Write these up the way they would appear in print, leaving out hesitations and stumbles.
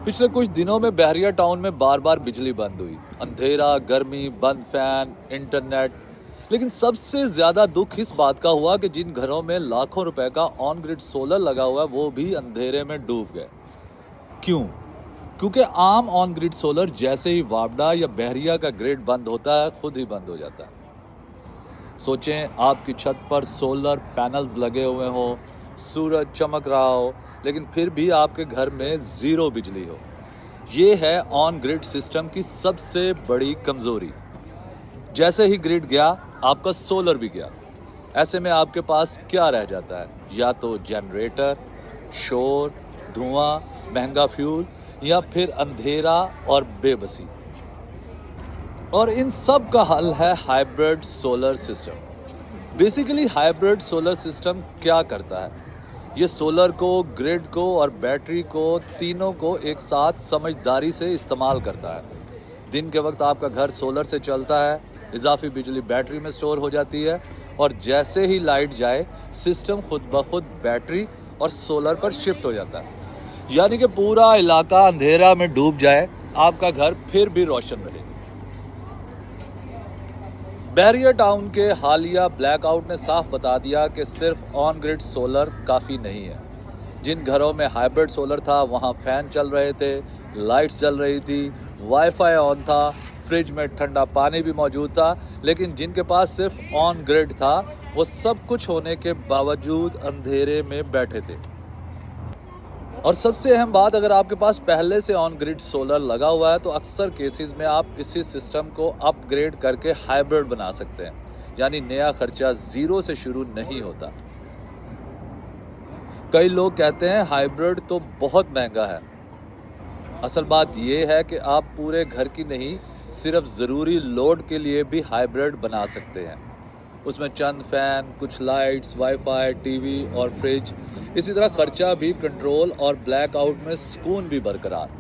पिछले कुछ दिनों में बहरिया टाउन में बार बार बिजली बंद हुई, अंधेरा, गर्मी, बंद फैन, इंटरनेट। लेकिन सबसे ज्यादा दुख इस बात का हुआ कि जिन घरों में लाखों रुपए का ऑन ग्रिड सोलर लगा हुआ है वो भी अंधेरे में डूब गए। क्यों? क्योंकि आम ऑन ग्रिड सोलर जैसे ही वावडा या बहरिया का ग्रिड बंद होता है खुद ही बंद हो जाता है। सोचें, आपकी छत पर सोलर पैनल्स लगे हुए हो, सूरज चमक रहा हो, लेकिन फिर भी आपके घर में जीरो बिजली हो। ये है ऑन ग्रिड सिस्टम की सबसे बड़ी कमजोरी। जैसे ही ग्रिड गया, आपका सोलर भी गया। ऐसे में आपके पास क्या रह जाता है? या तो जनरेटर, शोर, धुआं, महंगा फ्यूल, या फिर अंधेरा और बेबसी। और इन सब का हल है hybrid solar system. Basically hybrid solar system क्या करता है? ये सोलर को, ग्रिड को और बैटरी को, तीनों को एक साथ समझदारी से इस्तेमाल करता है। दिन के वक्त आपका घर सोलर से चलता है, इजाफी बिजली बैटरी में स्टोर हो जाती है, और जैसे ही लाइट जाए सिस्टम खुद ब खुद बैटरी और सोलर पर शिफ्ट हो जाता है। यानी कि पूरा इलाका अंधेरा में डूब जाए, आपका घर फिर भी रोशन रहे। बहरिया टाउन के हालिया ब्लैकआउट ने साफ बता दिया कि सिर्फ ऑन ग्रिड सोलर काफ़ी नहीं है। जिन घरों में हाइब्रिड सोलर था वहाँ फैन चल रहे थे, लाइट्स जल रही थी, वाईफाई ऑन था, फ्रिज में ठंडा पानी भी मौजूद था, लेकिन जिनके पास सिर्फ ऑन ग्रिड था वो सब कुछ होने के बावजूद अंधेरे में बैठे थे। और सबसे अहम बात, अगर आपके पास पहले से ऑन ग्रिड सोलर लगा हुआ है तो अक्सर केसेस में आप इसी सिस्टम को अपग्रेड करके हाइब्रिड बना सकते हैं, यानी नया खर्चा जीरो से शुरू नहीं होता। कई लोग कहते हैं हाइब्रिड तो बहुत महंगा है। असल बात यह है कि आप पूरे घर की नहीं, सिर्फ ज़रूरी लोड के लिए भी हाइब्रिड बना सकते हैं। उसमें चंद फैन, कुछ लाइट्स, वाईफाई, टीवी और फ्रिज, इसी तरह खर्चा भी कंट्रोल और ब्लैकआउट में सुकून भी बरकरार।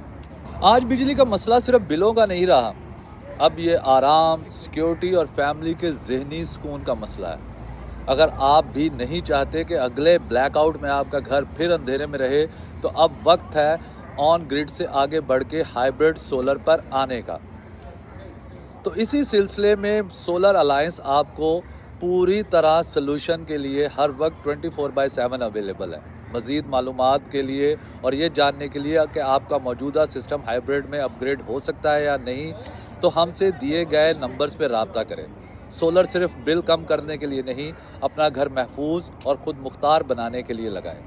आज बिजली का मसला सिर्फ बिलों का नहीं रहा, अब ये आराम, सिक्योरिटी और फैमिली के जहनी सुकून का मसला है। अगर आप भी नहीं चाहते कि अगले ब्लैकआउट में आपका घर फिर अंधेरे में रहे, तो अब वक्त है ऑन ग्रिड से आगे बढ़ के हाइब्रिड सोलर पर आने का। तो इसी सिलसिले में सोलर अलायंस आपको पूरी तरह सलूशन के लिए हर वक्त 24/7 अवेलेबल है। मज़ीद मालूमात के लिए और ये जानने के लिए कि आपका मौजूदा सिस्टम हाइब्रिड में अपग्रेड हो सकता है या नहीं, तो हमसे दिए गए नंबर्स पर रब्ता करें। सोलर सिर्फ बिल कम करने के लिए नहीं, अपना घर महफूज और खुद मुख्तार बनाने के लिए लगाएं।